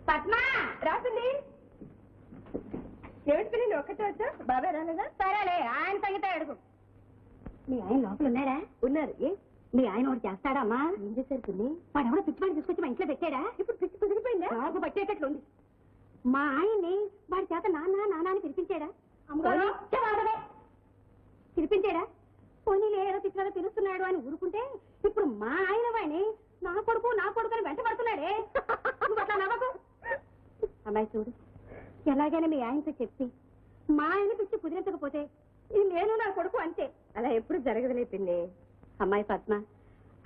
పద్మా రాసింది ఏమిటి పిల్లి ఒక్కటే వచ్చా బాబాయ్ రాలేదా సరేలే ఆయన సంగతే అడుగు మీ ఆయన లోపల ఉన్నారా ఉన్నారు ఏ మీ ఆయన ఒకటి చేస్తాడా అమ్మా ఏం చేశారు పిల్లి వాడు ఎవడో పిచ్చి వాడిని తీసుకొచ్చి మా ఇంట్లో పెట్టాడా ఇప్పుడు పిచ్చి కుదిరిపోయిందా నాకు పట్టేటట్లుంది మా ఆయన్ని వాడి చేత నాన్న నాన్న అని పిలిపించాడా పిలిపించాడా పోనీ ఏదో పిచ్చిగా పిలుస్తున్నాడు అని ఊరుకుంటే ఇప్పుడు మా ఆయన వాడిని నా కొడుకు అని వెంట పడుతున్నాడే అట్లా నవ్వకు అమ్మాయి చూడు ఎలాగైనా మీ ఆయనతో చెప్పి మా ఆయన పిచ్చి కుదిరించకపోతే ఇది నేను నా కొడుకు అంతే అలా ఎప్పుడు జరగదులే పిన్ని అమ్మాయి పద్మ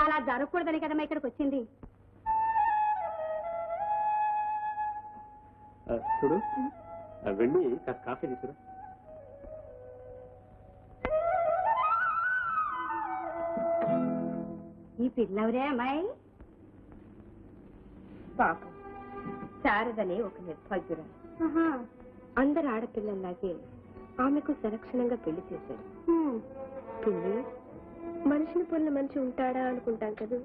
అలా జరగకూడదని కదమ్మా ఇక్కడికి వచ్చింది చూడు వెళ్ళి కాఫీ తీసుకురా ఈ పిల్లవరే అమ్మాయి పాపం శారదని ఒక నిర్భాగ్యురాలు అందరు ఆడపిల్లల్లాగే ఆమెకు సలక్షణంగా పెళ్లి చేశాడు పిల్లి మనిషిని పొన్న మనిషి ఉంటాడా అనుకుంటాం కదా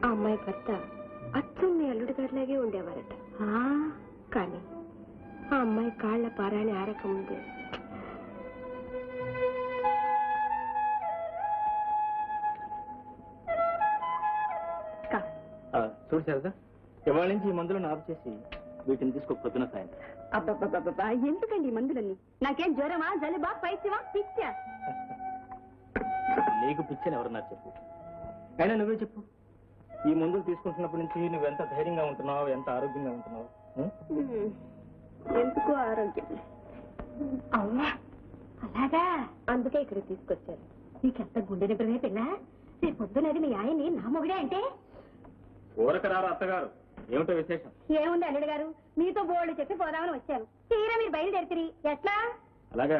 ఆ అమ్మాయి భర్త అచ్చం మీ అల్లుడి గారిలాగే ఉండేవారట కానీ ఆ అమ్మాయి కాళ్ల పారాని ఆరకం ఉంది చూడు శారదా ఇవాళ నుంచి ఈ మందులను ఆఫ్ చేసి వీటిని తీసుకోకపోతున్నా సాయంత్రం అబ్బబ్బబ్బబ్బా ఎందుకండి ఈ మందులన్నీ నాకేం జ్వరమా జలుబా పైత్యమా పిచ్చా నీకు పిచ్చని ఎవరన్నారు చెప్పు అయినా నువ్వే చెప్పు ఈ మందులు తీసుకుంటున్నప్పటి నుంచి నువ్వెంత ధైర్యంగా ఉంటున్నావు ఎంత ఆరోగ్యంగా ఉంటున్నావు ఎందుకు ఆరోగ్యం అవునా అలాగా అందుకే ఇక్కడ తీసుకొచ్చారు నీకెంత గుండె నిబ్రమే పిల్ల రేపు పొద్దునది మీ ఆయన్ని నా మొగుడే అంటే ఊరకరారు అత్తగారు ఏమిటో విశేషం ఏముంది అల్లుడు గారు మీతో బోర్డు చెప్పి పోదామని వచ్చాను తీరా మీరు బయలుదేరి ఎట్లా అలాగా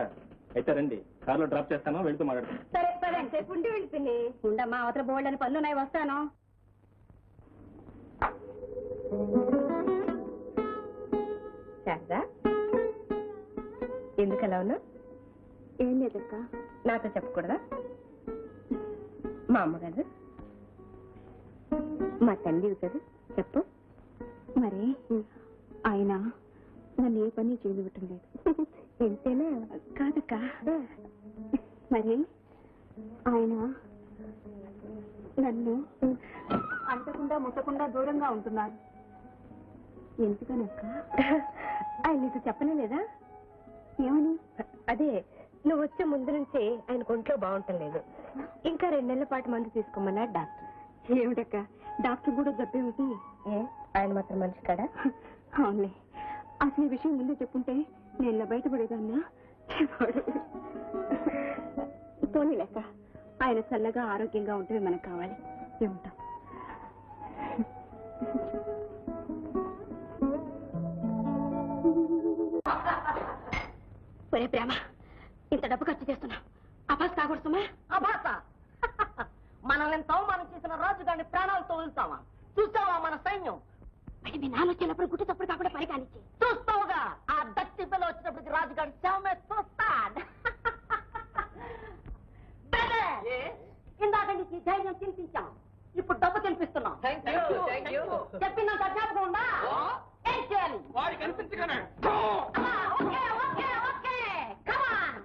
అయితే రండి కార్లో డ్రాప్ చేస్తాను వెళ్తూ మాట్లాడతాను సరే సరే సేపు ఉండి వెళ్ళిపోయింది ఉండమ్మా అవతల బోర్డు అని పనులు ఉన్నాయి వస్తాను శారదా ఎందుకు అలా ఉన్నా ఏం లేదక్క నాతో చెప్పకూడదా మా అమ్మగారు మా తల్లి కదా చెప్పు మరి ఆయన నన్ను ఏ పని చేయనివ్వటం లేదు ఎంతేనా కాదక్క మరి ఆయన నన్ను అంటకుండా ముట్టకుండా దూరంగా ఉంటున్నారు ఎందుకనక్క ఆయన నీకు చెప్పనే లేదా ఏమని అదే నువ్వు వచ్చే ముందు నుంచే ఆయన ఒంట్లో బాగుంటం లేదు ఇంకా 2 నెలల పాటు మందు తీసుకోమన్నాడు డాక్టర్ ఏమిటక్క డాక్టర్ కూడా జబ్బేమిటి ఆయన మాత్రం మనిషి కాడా అవునులే అసలు ఈ విషయం ముందే చెప్పుంటే నేను బయటపడేదాన్నా పోనీ లెక్క ఆయన చల్లగా ఆరోగ్యంగా ఉంటే మనకు కావాలి ఏమిటా ఒరే ప్రేమ ఇంత డబ్బు ఖర్చు చేస్తున్నా అభాస్ కాకూడదుమా అభాస మనల్ని ఎంత అవమానం చేసిన రాజుగారిని ప్రాణాలతో వదులుతావా చూస్తావా మన సైన్యం మరి మీ నాన్న వచ్చినప్పుడు గుట్టు తప్పుడు కాకుండా పని కానిచ్చి చూస్తావుగా ఆ దత్తి పిల్ల వచ్చినప్పటికి రాజుగారి శవమే చూస్తాను ఇందాక నీకు ధైర్యం తినిపించాం ఇప్పుడు డబ్బు తినిపిస్తున్నాం చెప్పినంత జ్ఞాపకం ఉందా ఏం చేయాలి వాడికి కనిపించగానే ఓకే ఓకే ఓకే కమాన్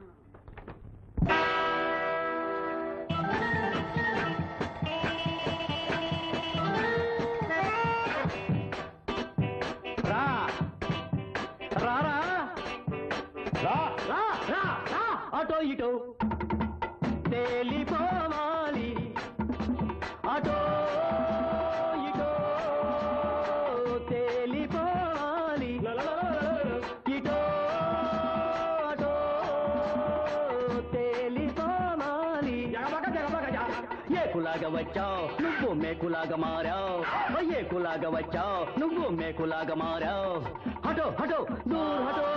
అటో ఇటో తేలిపోవాలి అటో ఇటో తేలిపోవాలి ఇటో అటో తేలిపోవాలి ఏకులాగా వచ్చావు నువ్వు మేకులాగా మారావు ఏకులాగా వచ్చావు నువ్వు మేకులాగా మారావు హటో హటో దూర్ హటో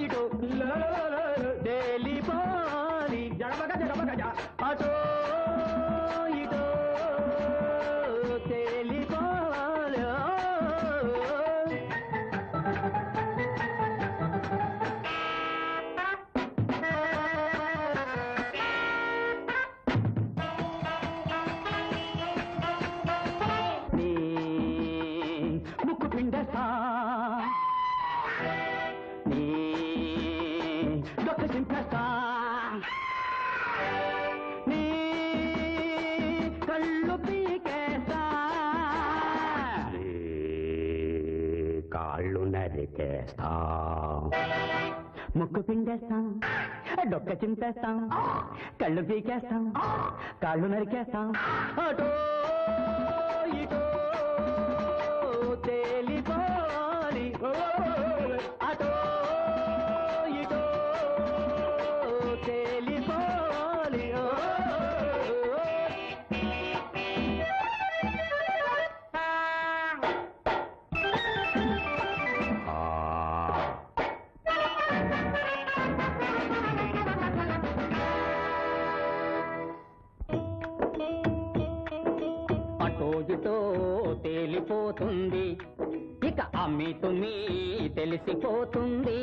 ఇటు తేలిపోవాలి అటో ఇటో తేలిపోవాలి కాళ్ళు నరికేస్తాం, ముక్కు పిండేస్తాం, డొక్క చింపేస్తాం, కళ్ళు పీకేస్తాం, కాళ్ళు నరికేస్తాం. అటో ఇటో తేలిపోవాలి, అటో ఇటో తేలిపోవాలి. అటో తేలిపోతుంది, ఇక అమ్మి తుమ్మి తెలిసిపోతుంది.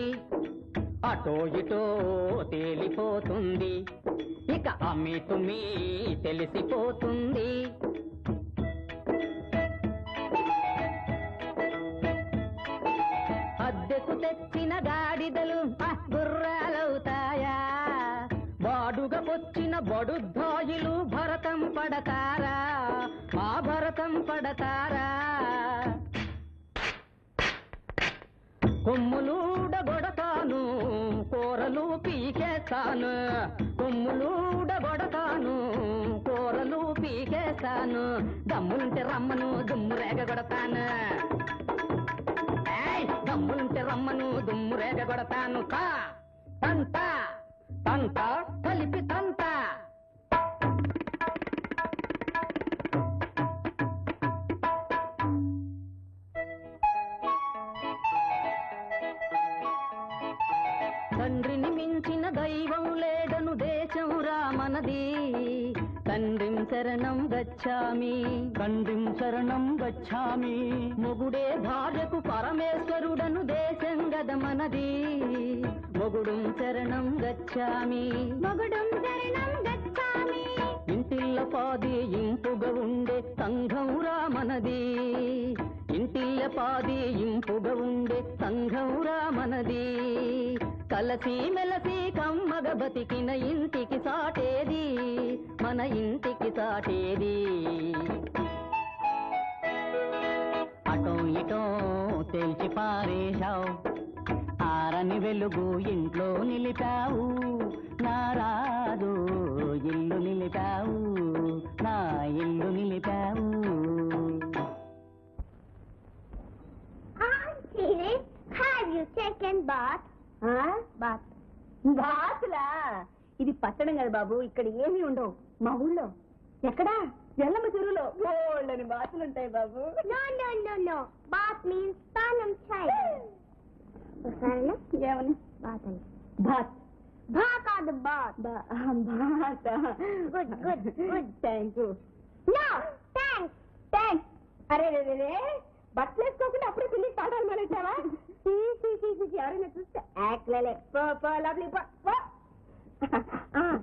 అటో ఇటో తేలిపోతుంది, ఇక అమ్మి తుమ్మి తెలిసిపోతుంది. అద్దెకు తెచ్చిన గాడిదలు గుర్రాలవుతాయా? బాడుగా వచ్చిన బడుద్దాయిలు భరతం పడతారా? ఆ భరతం పడతారా? కొమ్ములూడగొడతాను, కూరలు పీకేస్తాను, కొమ్ములూడగొడతాను, కూరలు పీకేస్తాను. దమ్ములుంటే రమ్మను దుమ్ము రేగగొడతాను, దమ్ములుంటే రమ్మను దుమ్ము రేగగొడతాను. తంత తంత కలిపి తంత. తండ్రిని మించిన దైవం లేడను దేశం రామనది. తండ్రిం శరణం గచ్చామి, తండ్రిం శరణం గచ్చామి. మొగుడే భార్యకు పరమేశ్వరుడను దేశం గదమనది. మొగుడుం శరణం గచ్చామి, మొగుడుం శరణం గచ్చామి. ఇంటిల్ల పాది ఇంపుగా ఉండే సంఘం రామనది. ఇంటిల్ల పాది ఇంపుగా ఉండే సంఘం రామనది. కలసి మెలసి కమ్మగ బతికిన ఇంటికి సాటేది, మన ఇంటికి సాటేది. అటో ఇటో తేల్చి పారేశావు, ఆరని వెలుగు ఇంట్లో నిలిపావు. నారాదు ఇల్లు నిలిపావు, నా ఇల్లు నిలిపావు. Have you taken bath? Bath బాతులా? ఇది పట్టణం కదా బాబు, ఇక్కడ ఏమీ ఉండవు. మా ఊళ్ళో ఎక్కడా ఎల్లమ్మ చెరువులో బోళ్ళని బాతులుంటాయి బాబు. No, no, no, no. Bath means stanam chayam. Stanam? ఏమని? Bath ani. Bath. Bha kaadu bath. బాత. Good, good, good. Thank you. No, thanks. Thanks. అరే రే రే, బట్టలు వేసుకోకుండా అప్పుడే పిల్లి పాఠాలు మానేసావా? ఎవరైనా చూస్తే యాక్లే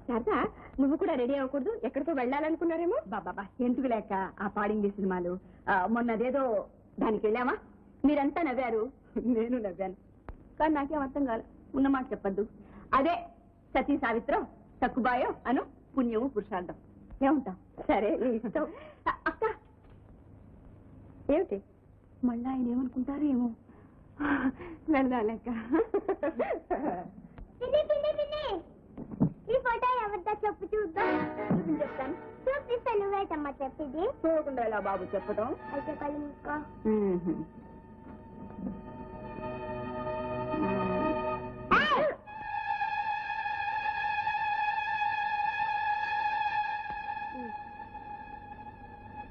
సరదా. నువ్వు కూడా రెడీ అవ్వకూడదు? ఎక్కడికో వెళ్ళాలనుకున్నారేమో. బాబా ఎందుకు లేక ఆ పాడింది సినిమాలు. మొన్నదేదో దానికి వెళ్ళామా? మీరంతా నవ్వారు, నేను నవ్వాను. కానీ నాకేం అర్థం కాదు. ఉన్నమాట చెప్పద్దు. అదే సతీ సావిత్రం, తక్కుబాయో అను, పుణ్యము పురుషార్థం. ఏముంటాం? సరే నీ ఇష్టం. అక్క ఏమిటి మళ్ళా ఆయన ఏమనుకుంటారు ఏమో. వెళ్దాం లెక్క. ఈ ఫోటో ఎవరితో చెప్పు చూద్దాం. చెప్తాను. చూపిస్తే నువ్వేటమ్మా చెప్పింది. చూడకుండా ఎలా బాబు చెప్పడం? అయితే కళ్ళు మూసుకో.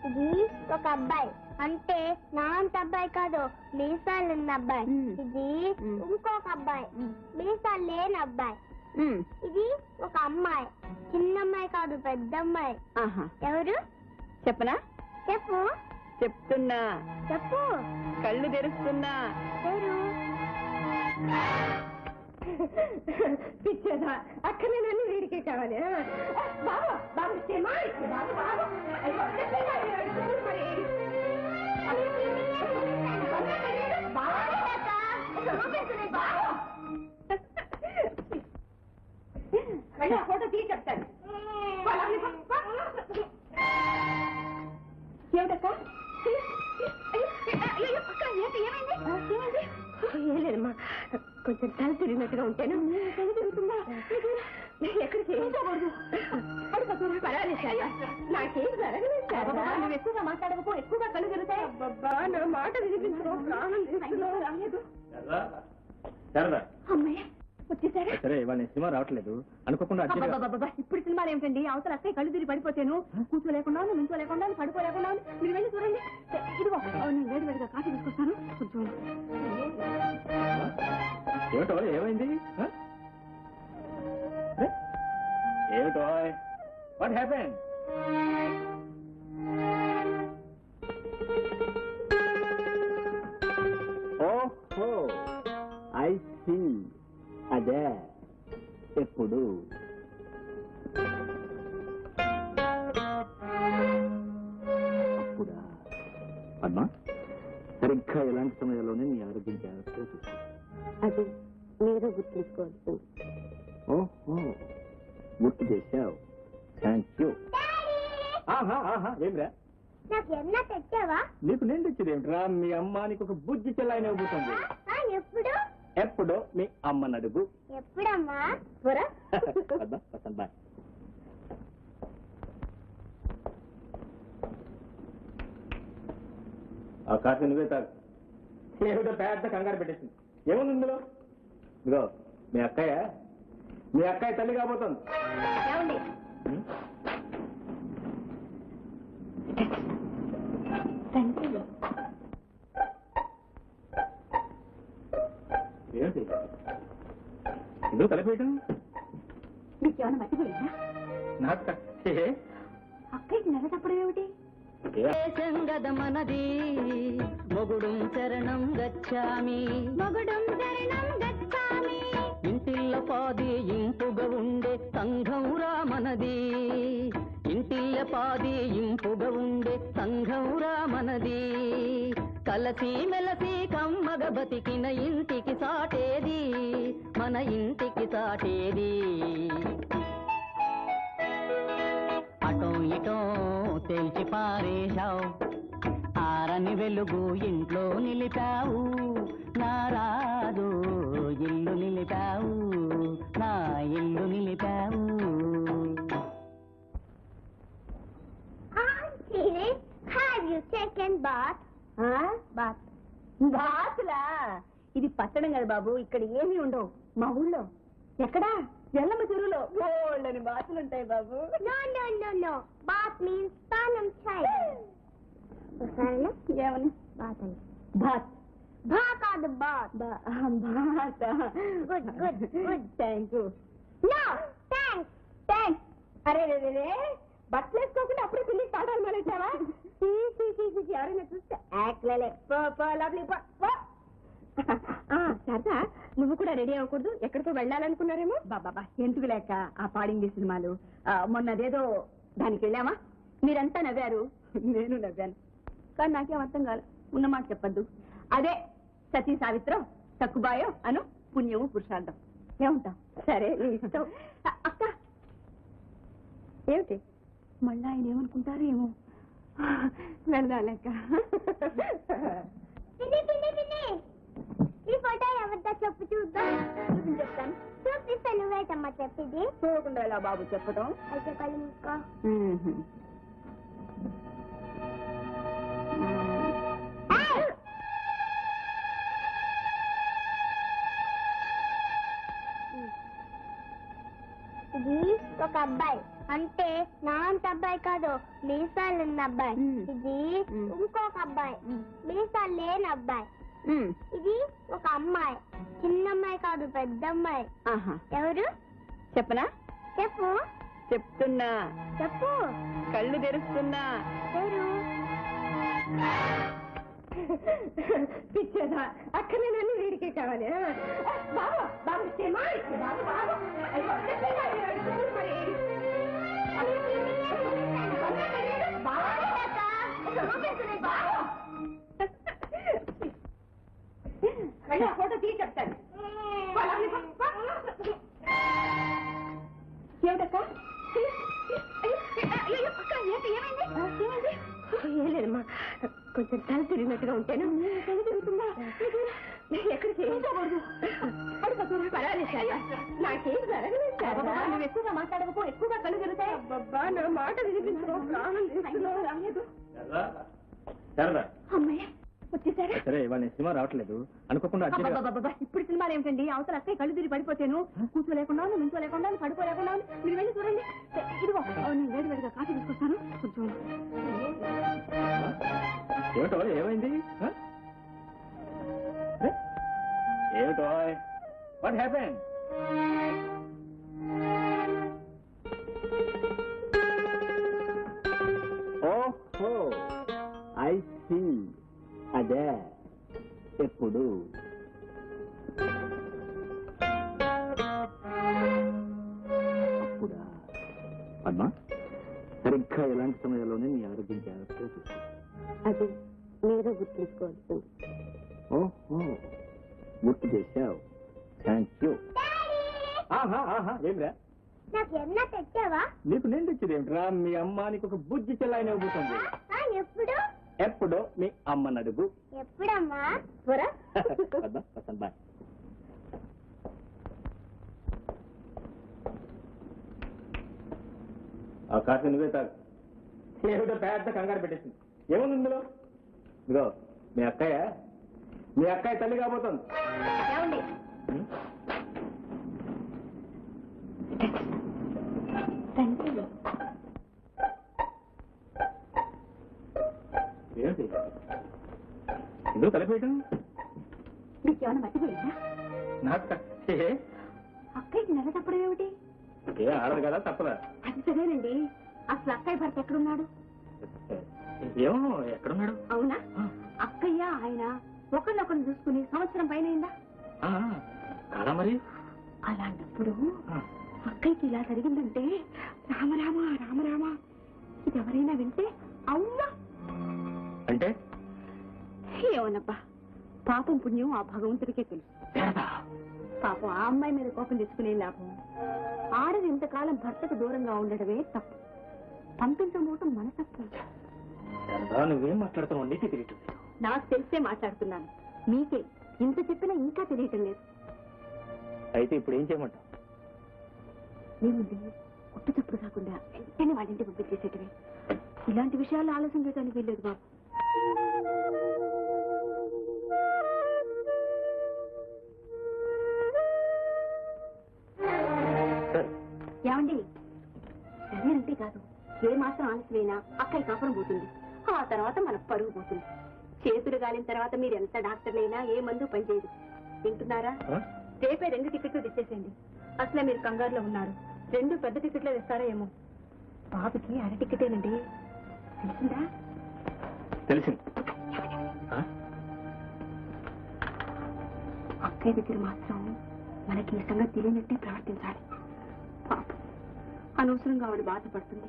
ఇది ఒక అబ్బాయి, అంటే నా అంత అబ్బాయి కాదు, మీసాలు ఉన్న అబ్బాయి. ఇది ఇంకొక అబ్బాయి, మీసాలు లేని అబ్బాయి. ఇది ఒక అమ్మాయి, చిన్న అమ్మాయి కాదు, పెద్ద అమ్మాయి. ఎవరు చెప్పనా? చెప్పు. చెప్తున్నా, చెప్పు. కళ్ళు తెరుస్తున్నా. ఎవరు? పిచ్చదా అక్కడేనని వీడికే కావాలి. బాబు బాబు బాబు బాబు ఫోటో తీసి చెప్తాను. ఏమిటక్క ఏం లేదమ్మా, కొంచెం తల తిరిగినట్టుగా ఉంటాను. తల తిరుగుతుందా? ఎక్కడికి పర్వాలేదు శారదా, నాకేం జరగలేదు శారదా. నువ్వు ఎక్కువగా మాట్లాడకపో, ఎక్కువగా కళ్ళు తిరుగుతాయి. అబ్బా, నా మాట వినిపించడం ప్రాణం రాలేదు. అమ్మాయి వచ్చేసారా? సరే, ఇవాళ నేను సినిమా రావట్లేదు అనుకోకుండా ఇప్పుడు సినిమాలు ఏమిటండి? అవతల అక్కయ్య కళ్ళు తిరిగి పడిపోతాను. కూర్చోలేకుండా నించోలేకుండా పడుకోలేకుండా మీరు వెళ్ళి చూడండి. ఇదిగో నేను వేడి వేడిగా కాఫీ తీసుకొస్తాను. కొంచెం ఏమిటో ఏమైంది? ఏమిటో వాట్ హ్యాపెండ్? ఓహో, ఐ సీ. అదే ఎప్పుడు అప్పుడా? అమ్మా, సరిగ్గా ఎలాంటి సమయంలోనే నీ ఆరోగ్యం జాగ్రత్తగా చూసుకో. అది మీరే గుర్తుంచుకోవాల్సింది. ఓహో, గుర్తు చేశావు. Thank you. ఏమిరా నాకు ఎన్న తెచ్చావా? నీకు నేను తెచ్చేది ఏమిట్రా? మీ అమ్మ నీకు ఒక బుజ్జి చెల్లాయన ఇవ్వబోతుంది. ఎప్పుడు? ఎప్పుడో మీ అమ్మ నడుగు. ఎప్పుడమ్మా? బాయ్. ఆ కాఫీ నువ్వే తాగు. ఏమిటో పెద్ద కంగారు పెట్టేసింది. ఏముంది ఇందులో? ఇదిగో మీ అక్కయ్య తల్లి కాబోతుంది. ఏంటి ఇదో తలపేయటం? మీకేమైనా మర్చిపోయిందా? నాకు అక్కడికి నెలటప్పుడు ఏమిటి? సంగద మనది మొగుడుం చరణం గచ్చామి, మొగుడుం శరణం గచ్చామి. ఇంటిల్ల పాది ఇంపుగా ఉండే సంఘం రామనది, ఇంటిల్ల పాది ఇంపుగా ఉండే సంఘం రామనది. కలసి మెలసి కమ్మగ బతికిన ఇంటికి సాటేది, మన ఇంటికి సాటేది. అటో ఇటో తేల్చి పారేశావు, ఆరని వెలుగు ఇంట్లో నిలిపావు. నారాదు ఇల్లు నిలిపావు, నా ఇల్లు నిలిపావు. Have you taken bath? బాతులా? ఇది పట్టణం కదా బాబు, ఇక్కడ ఏమీ ఉండవు. మా ఊళ్ళో ఎక్కడా ఎల్లమ్మ చెరువులో బోళ్ళని బాతులుంటాయి బాబు. No. Bath means stanam chayam. ఏమని? Bath అని. బాత్ Bha కాదు bath. బాత. Good. Thank you. No, thanks. అరే రే, బట్టలు వేసుకోకుండా అప్పుడే పిల్లి పాఠాలు మొదలెట్టావా? ఎవరైనా చూస్తే యాక్లే సరదా. నువ్వు కూడా రెడీ అవ్వకూడదు? ఎక్కడికో వెళ్ళాలనుకున్నారేమో. బాబా ఎందుకు లేక ఆ పాడింది సినిమాలు. మొన్న అదేదో దానికి వెళ్ళామా? మీరంతా నవ్వారు, నేను నవ్వాను. కానీ నాకేం అర్థం కాదు. ఉన్నమాట చెప్పద్దు. అదే సతీ సావిత్రం, తక్కుబాయో అను, పుణ్యము పురుషార్థం. ఏముంటాం? సరే నీ ఇష్టం. అక్క ఏమిటి మళ్ళా ఆయన ఏమనుకుంటారు ఏమో. వెళ్దాం లెక్క. ఈ ఫోటో ఎవరితో చెప్పు చూద్దాం. చెప్తాను. చూపిస్తే నువ్వేటమ్మా చెప్పింది. చూడకుండా ఎలా బాబు చెప్పడం? అయితే కళ్ళు మూసుకో. ఇది ఒక అబ్బాయి, అంటే నా అంత అబ్బాయి కాదు, మీసాలు ఉన్న అబ్బాయి. ఇది ఇంకొక అబ్బాయి, మీసాలు లేని అబ్బాయి. ఇది ఒక అమ్మాయి, చిన్న అమ్మాయి కాదు, పెద్ద అమ్మాయి. ఎవరు చెప్పనా? చెప్పు. చెప్తున్నా. చెప్పు. కళ్ళు తెరుస్తున్నా. ఎవరు? పిచ్చదా, అక్కడే నన్ను వీడికే కావాలి. బాబు బాబు ఫోటో తీసి చెప్తాను. ఏమిటక్క? ఏం లేదమ్మా, కొంచెం తల తిరిగినట్టుగా ఉంటాను. తల తిరుగుతుందా? ఎక్కడికి పర్వాలేదు శారదా, నాకేం జరగలేదు శారదా. నువ్వు ఎక్కువగా మాట్లాడకపో, ఎక్కువగా కళ్ళు తిరుగుతాయి. అబ్బా నా మాట వినిపించుకో, ప్రాణం రాలేదు. అమ్మయ్య వచ్చేసారా? సరే ఇవాళ సినిమా రావట్లేదు అనుకోకుండా. ఇప్పుడు సినిమాలు ఏమిటండి, అవతల అక్కయ్య కళ్ళు తిరిగి పడిపోతాను. కూర్చోలేకుండా నించోలేకుండా పడుకోలేకుండా మీరు వెళ్ళి చూడండి. ఇదిగో నేను వేడి వేడిగా కాఫీ తీసుకొస్తాను కొంచెం. ఏమిటో ఏమైంది? ఏమిటో వాట్ హ్యాపెండ్? ఓహో ఐ సీ. అదే ఎప్పుడు అప్పుడా? పద్మ, సరిగ్గా ఎలాంటి సమయాల్లోనే నీ ఆరోగ్యం జాగ్రత్తగా చూసుకో. అది మీరే గుర్తుంచుకోవాల్సింది. ఓహో గుర్తు చేశావు, థ్యాంక్ యూ. ఏమిరా నాకు ఎన్న తెచ్చావా? నీకు నేను తెచ్చేది ఏమిట్రా? మీ అమ్మ నీకు ఒక బుజ్జి చెల్లాయిన ఇవ్వబోతుంది. ఎప్పుడు? ఎప్పుడో మీ అమ్మని అడుగు. ఎప్పుడమ్మా? వస్తాను, బాయ్. ఆ కాఫీ నువ్వే తాగు. ఏమిటో పెద్ద కంగారు పెట్టేసింది. ఏముంది ఇందులో? ఇదిగో మీ అక్కయ్య తల్లి కాబోతుంది. ఏంటి ఎందుకు తలపేయటం? మీకు ఏమైనా మర్చిపోయిందా? నాకు అక్కయ్యకి నెల తప్పడం ఏమిటి? ఏ ఆడదు కదా, తప్పదా? అది సరేనండి, అసలు అక్కయ్య భర్త ఎక్కడున్నాడు? ఏమో ఎక్కడున్నాడు? అవునా, అక్కయ్య ఆయన ఒకరినొకరు చూసుకుని సంవత్సరం పైన అయిందా? కాదా మరి? అలాంటప్పుడు అక్కయ్యకి ఇలా జరిగిందంటే రామరామ రామరామ, ఇది ఎవరైనా వింటే అవునా అంటే ఏమోనబ్బా, పాపం పుణ్యం ఆ భగవంతుడికే తెలుసు. పాపం ఆ అమ్మాయి మీద కోపం తెచ్చుకునే లాభం. ఆడది ఇంతకాలం భర్తకు దూరంగా ఉండడమే తప్పు, పంపించబోవటం మన తప్పు. నువ్వేం మాట్లాడుతున్నావు? నీకే తెలియటం లేదు. నాకు తెలిసే మాట్లాడుతున్నాను, మీకే ఇంత చెప్పినా ఇంకా తెలియటం లేదు. అయితే ఇప్పుడు ఏం చేయమంటావు? ఏముంది, గుట్టు చప్పుడు కాకుండా వెంటనే వాళ్ళింటి పంపించేసేటవే. ఇలాంటి విషయాలు ఆలోచన చేయడానికి వీల్లేదు బాబు. ఏమండి, సరేనంటే కాదు, ఏ మాత్రం ఆలస్యమైనా అక్కయ్య కాపురం పోతుంది, ఆ తర్వాత మన పరుగు పోతుంది. చేతులు గాలిన తర్వాత మీరు ఎంత డాక్టర్లైనా ఏ మందు పనిచేయదు. వింటున్నారా? రేపే 2 టికెట్లు తెచ్చేసేయండి. అసలే మీరు కంగారులో ఉన్నారు, 2 పెద్ద టికెట్లు తెస్తారా ఏమో. బాబుకి అర టికెటేనండి, తెలిసిందా? తెలిసింది. అక్కయ్య దగ్గర మాత్రం మనకి ఈ సంగతి తెలియనట్టే ప్రవర్తించాలి. పాపం అనవసరంగా ఆవిడ బాధపడుతుంది.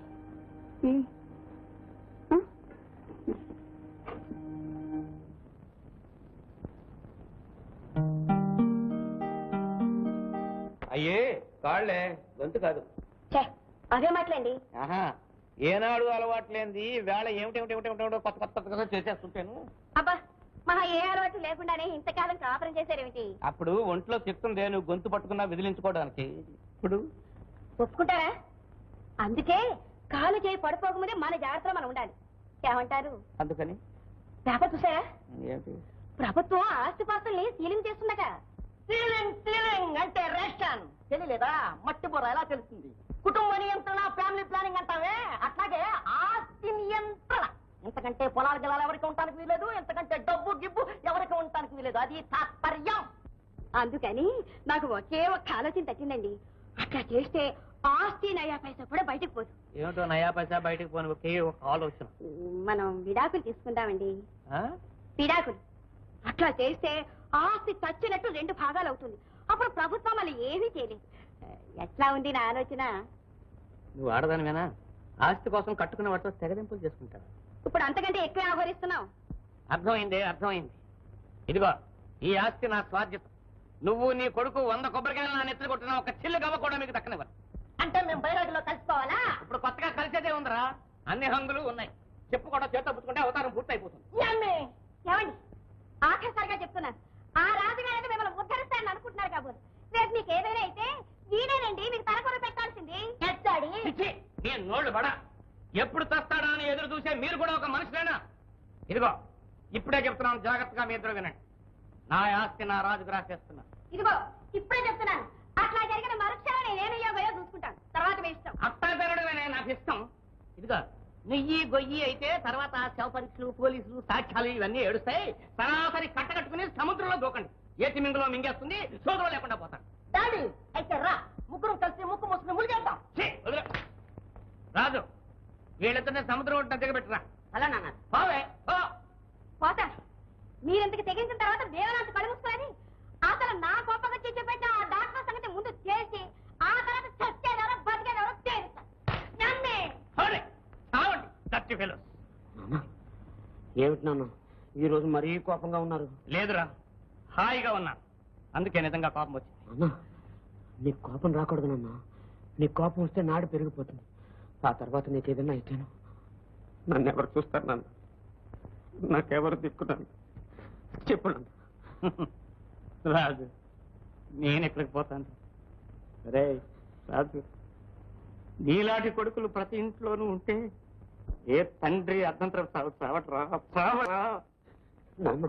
అయ్యే కాళ్లే, గొంతు కాదు. అదే మాట్లాడండి. ఏనాడు అలవాట్లేంది వేళ ఏమిటేమిటేమిటేమిటో కొత్త కొత్త కొత్తగా చేసేస్తుంటాను. అబ్బా, మహా ఏ అలవాటు లేకుండానే ఇంతకాలం కాపురం చేశారేమిటి? అప్పుడు ఒంట్లో చెప్తుందే నువ్వు గొంతు పట్టుకున్నా విదిలించుకోవడానికి. ఇప్పుడు ఒప్పుకుంటారా? అందుకే కాలు చేయి పడిపోకముందే మన జాగ్రత్తలో మనం ఉండాలి. ఏమంటారు? అందుకని పేపర్ చూసారా? ఏమిటి? ప్రభుత్వం ఆస్తిపాస్తుల్ని సీలింగ్ చేస్తుందట. సీలింగ్ అంటే రేషన్ తెలియలేదా? మట్టి బుర్ర ఎలా తెలుస్తుంది? కుటుంబ నియంత్రణ, ఫ్యామిలీ ప్లానింగ్ అంటావే, అట్లాగే ఆస్తి నియంత్రణ. ఇంతకంటే పొలాల గిలాలు ఎవరికి ఉండటానికి వీలేదు, ఇంతకంటే డబ్బు గిబ్బు ఎవరికి ఉండటానికి వీలేదు. అది తాత్పర్యం. అందుకని నాకు ఒకే ఒక్క ఆలోచన తగ్గిందండి. అట్లా చేస్తే ఆస్తి నయా పైసా కూడా బయటకు పోదు. ఏమిటో నయా పైసా బయటకు పోని ఒకే ఒక ఆలోచన. మనం విడాకులు తీసుకుందామండి. విడాకులు అట్లా చేస్తే ఆస్తి చచ్చినట్టు 2 భాగాలు అవుతుంది. అప్పుడు ప్రభుత్వం మళ్ళీ ఏమీ చేయలేదు. ఎట్లా ఉంది నా ఆలోచన? నువ్వు ఆడదానివేనా? ఆస్తి కోసం కట్టుకున్న వాటితో తెగదింపులు చేసుకుంటారు. ఇప్పుడు అంతకంటే ఎక్కువ ఆహ్వానిస్తున్నావు. అర్థమైంది. ఇదిగో ఈ ఆస్తి నా స్వాధ్యత. నువ్వు నీ కొడుకు 100 కొబ్బరికాయలు నా నెత్తిన కొట్టిన ఒక చిల్లు గవ్వ కూడా మీకు దక్కనివ్వరు. అంటే మేము బైరాగిలో కలిసిపోవాలా? ఇప్పుడు కొత్తగా కలిసేదే ఉందిరా, అన్ని హంగులు ఉన్నాయి. చెప్పుకోవడం చేత పుచ్చుకుంటే అవతారం పూర్తయిపోతుంది. ఏమండి ఆఖరిసారిగా చెప్తున్నాను, ఆ రాజుగారిని మిమ్మల్ని ఉద్ధరిస్తానని అనుకుంటున్నారు కాబోలు. రేపు మీకు ఏదైనా అయితే వీడేనండి మీకు తలకొర పెట్టాల్సింది. చిచ్చి, నీ నోళ్ళు బడా ఎప్పుడు తెస్తాడా అని ఎదురు చూసే మీరు కూడా ఒక మనుషులేనా? ఇదిగో ఇప్పుడే చెప్తున్నాను, జాగ్రత్తగా మీ ఇద్దరు వినండి. నా ఆస్తి నా రాజుకు రాసేస్తున్నా. ఇదిగో ఇప్పుడే చెప్తున్నాను, అట్లా జరిగిన మరుక్షణం నేను యోగయో చూసుకుంటాను, తర్వాత మీ ఇష్టం. అట్టా జరగడమే నాకు ఇష్టం. ఇదిగో నెయ్యి గొయ్యి అయితే తర్వాత శవ పరీక్షలు, పోలీసులు, సాక్ష్యాలు ఇవన్నీ ఏడుస్తాయి. సరాసరి కట్టకట్టుకుని సముద్రంలో దూకండి. ఏ తిమింగలో మింగేస్తుంది, సోదరు లేకుండా పోతాడు. డాడీ అయితే రా, ముగ్గురు కలిసి ముక్కు మూసుకుని ములిగేద్దాం. రాజు, వీళ్ళిద్దరిని సముద్రం ఒడ్డున దిగబెట్టరా. అలా నాన్న. బావే పోతాను. మీరెంతకు తెగించిన తర్వాత దేవనంత కళ్ళు మూసుకుని అసలు నా గొప్పగా చెప్పిన ఆ డాక్టర్ సంగతి ముందు చేసి ఆ తర్వాత చచ్చేదెవరో బతికేదెవరో తేలుస్తాను. ఏమిటి నాన్న ఈ రోజు మరీ కోపంగా ఉన్నారు? లేదురా, హాయిగా ఉన్నా, అందుకే నిజంగా కోపం వచ్చింది. అన్నా, నీకు కోపం రాకూడదు నాన్న. నీకు కోపం వస్తే నాడు పెరిగిపోతుంది. ఆ తర్వాత నీకు ఏదైనా అయితేను నన్ను ఎవరు చూస్తారు నాన్న? నాకెవరు దిక్కున్నాను చెప్పు నాన్న. రాజు, నేను ఎక్కడికి పోతాను? రే రాజు, నీలాంటి కొడుకులు ప్రతి ఇంట్లోనూ ఉంటే ఏ తండ్రి అర్థంతరం సావట్రా. నాన్న